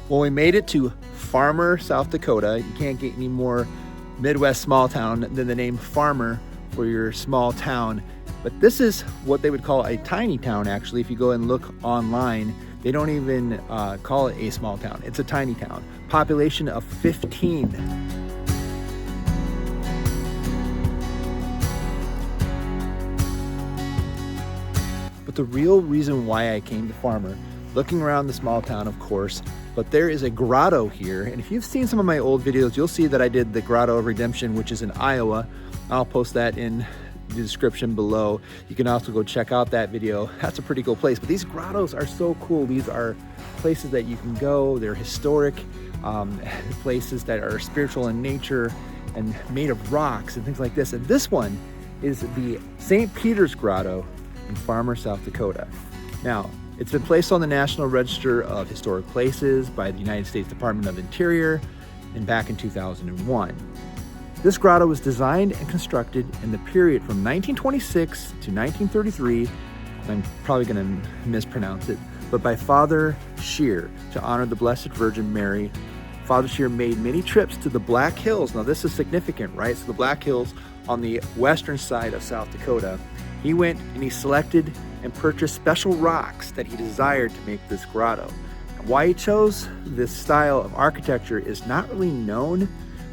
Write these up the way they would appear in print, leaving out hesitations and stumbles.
Well, we made it to Farmer, South Dakota. You can't get any more Midwest small town than the name Farmer for your small town. But this is what they would call a tiny town, actually. If you go and look online, they don't even call it a small town. It's a tiny town. Population of 15. But the real reason why I came to Farmer, looking around the small town, of course, but there is a grotto here. And if you've seen some of my old videos, you'll see that I did the Grotto of Redemption, which is in Iowa. I'll post that in the description below. You can also go check out that video. That's a pretty cool place. But these grottos are so cool. These are places that you can go. They're historic places that are spiritual in nature and made of rocks and things like this. And this one is the St. Peter's Grotto in Farmer, South Dakota. Now, it's been placed on the National Register of Historic Places by the United States Department of Interior and back in 2001. This grotto was designed and constructed in the period from 1926 to 1933, and I'm probably going to mispronounce it, but by Father Scheer to honor the Blessed Virgin Mary. Father Scheer made many trips to the Black Hills. Now this is significant, right? So the Black Hills on the western side of South Dakota. He went and he selected and purchased special rocks that he desired to make this grotto. Why he chose this style of architecture is not really known,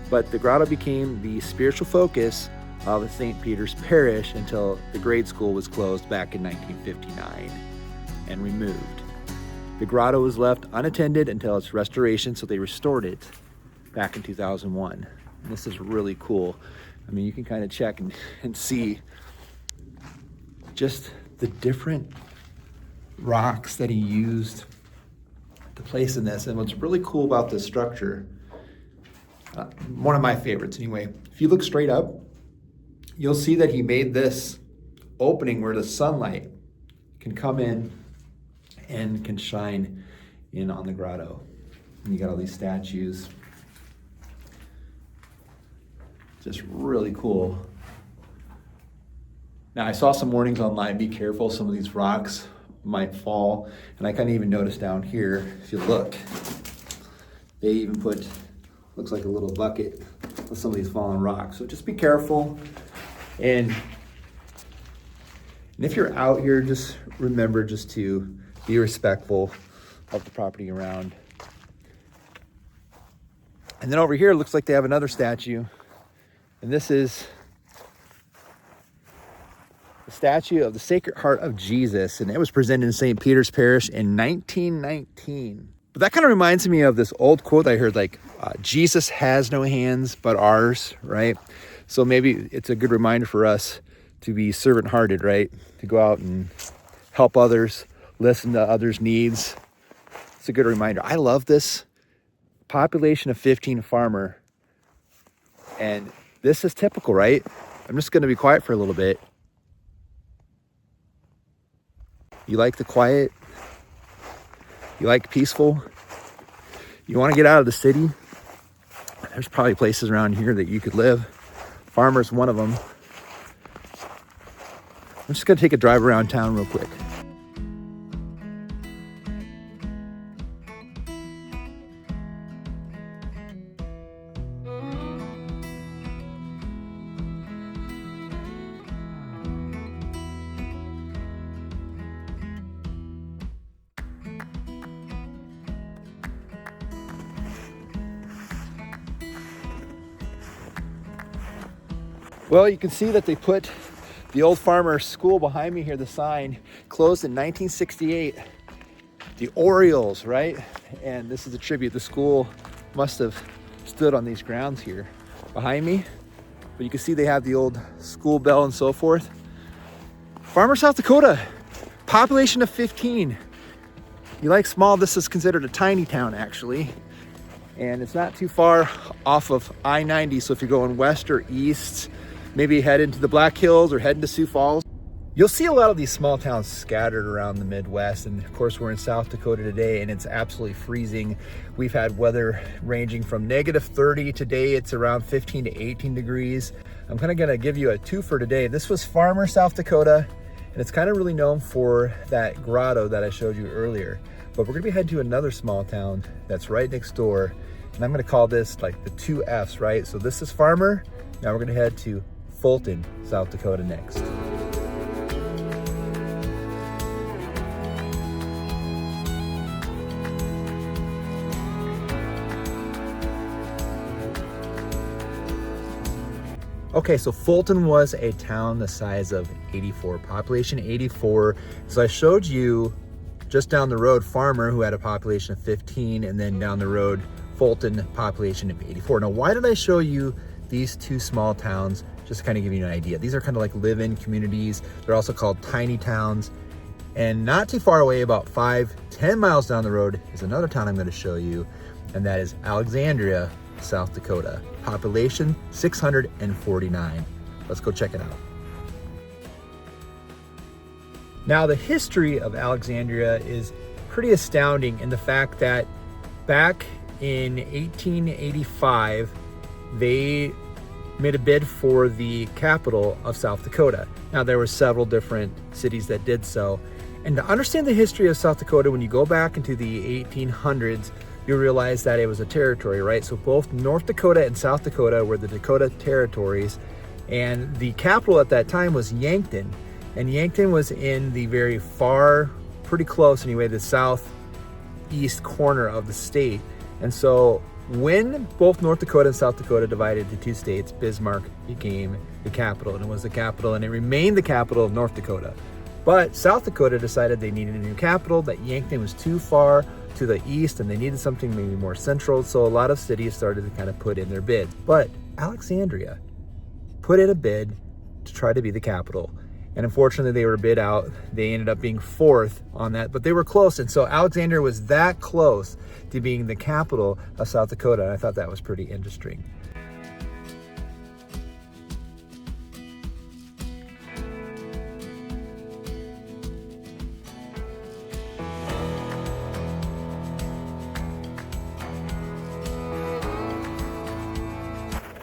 but the grotto became the spiritual focus of St. Peter's Parish until the grade school was closed back in 1959 and removed. The grotto was left unattended until its restoration, so they restored it back in 2001. And this is really cool. I mean, you can kind of check and see just the different rocks that he used to place in this. And what's really cool about this structure, one of my favorites anyway, if you look straight up, you'll see that he made this opening where the sunlight can come in and can shine in on the grotto. And you got all these statues. Just really cool. Now, I saw some warnings online, be careful, some of these rocks might fall. And I kind of even noticed down here, if you look, they even put, looks like a little bucket with some of these fallen rocks. So just be careful. And if you're out here, just remember just to be respectful of the property around. And then over here, it looks like they have another statue. And this is the statue of the Sacred Heart of Jesus. And it was presented in St. Peter's Parish in 1919. But that kind of reminds me of this old quote I heard, like, Jesus has no hands but ours, right? So maybe it's a good reminder for us to be servant-hearted, right? To go out and help others, listen to others' needs. It's a good reminder. I love this. Population of 15 Farmer. And this is typical, right? I'm just going to be quiet for a little bit. You like the quiet? You like peaceful? You want to get out of the city? There's probably places around here that you could live. Farmer's one of them. I'm just going to take a drive around town real quick. Well, you can see that they put the old Farmer school behind me here, the sign, closed in 1968. The Orioles, right? And this is a tribute. The school must have stood on these grounds here behind me. But you can see they have the old school bell and so forth. Farmer, South Dakota, population of 15. You like small, this is considered a tiny town actually. And it's not too far off of I-90. So if you're going west or east, maybe head into the Black Hills or head into Sioux Falls, you'll see a lot of these small towns scattered around the Midwest. And of course, we're in South Dakota today and it's absolutely freezing. We've had weather ranging from -30. Today, it's around 15 to 18 degrees. I'm kind of gonna give you a two for today. This was Farmer, South Dakota, and it's kind of really known for that grotto that I showed you earlier. but we're gonna be heading to another small town that's right next door. And I'm gonna call this like the 2 F's, right? So this is Farmer. Now we're gonna head to Fulton, South Dakota next. Okay, so Fulton was a town the size of 84, population 84. So I showed you just down the road Farmer, who had a population of 15, and then down the road Fulton, population of 84. Now, why did I show you these 2 small towns? Just to kind of give you an idea. These are kind of like live-in communities. They're also called tiny towns. And not too far away, about 5-10 miles down the road, is another town I'm going to show you, and that is Alexandria, South Dakota. Population 649. Let's go check it out. Now, the history of Alexandria is pretty astounding in the fact that back in 1885, they made a bid for the capital of South Dakota. Now, there were several different cities that did so. And to understand the history of South Dakota, when you go back into the 1800s, you realize that it was a territory, right? So both North Dakota and South Dakota were the Dakota territories, and the capital at that time was Yankton. And Yankton was in the very far, pretty close anyway, the southeast corner of the state. And so when both North Dakota and South Dakota divided to 2 states, Bismarck became the capital, and it was the capital, and it remained the capital of North Dakota. But South Dakota decided they needed a new capital, that Yankton was too far to the east and they needed something maybe more central. So a lot of cities started to kind of put in their bid. But Alexandria put in a bid to try to be the capital. And unfortunately, they were bid out. They ended up being 4th on that, but they were close. And so Alexandria was that close to being the capital of South Dakota. And I thought that was pretty interesting.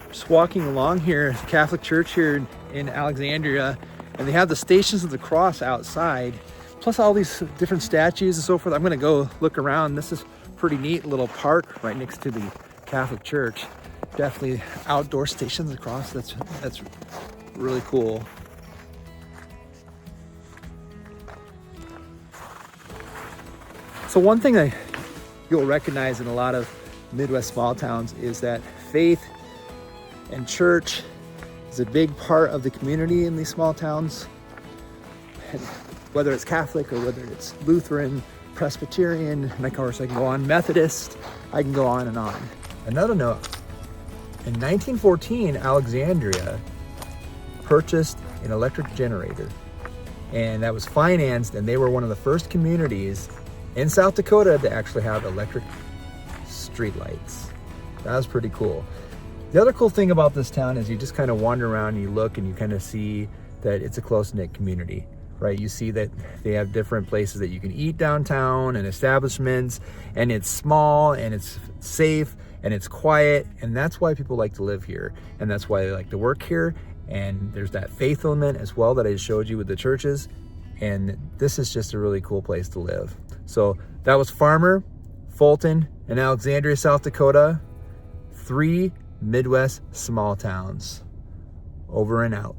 Just walking along here, Catholic Church here in Alexandria, and they have the Stations of the Cross outside, plus all these different statues and so forth. I'm gonna go look around. This is a pretty neat little park right next to the Catholic Church. Definitely outdoor Stations of the Cross. That's really cool. So one thing you'll recognize in a lot of Midwest small towns is that faith and church is a big part of the community in these small towns. And whether it's Catholic or whether it's Lutheran, Presbyterian, and of course I can go on, Methodist, I can go on and on. Another note, in 1914, Alexandria purchased an electric generator, and that was financed, and they were one of the first communities in South Dakota to actually have electric streetlights. That was pretty cool. The other cool thing about this town is you just kind of wander around and you look and you kind of see that it's a close-knit community, right? You see that they have different places that you can eat downtown and establishments, and it's small and it's safe and it's quiet, and that's why people like to live here, and that's why they like to work here. And there's that faith element as well that I showed you with the churches, and this is just a really cool place to live. So that was Farmer, Fulton, and Alexandria, South Dakota. 3 Midwest small towns. Over and out.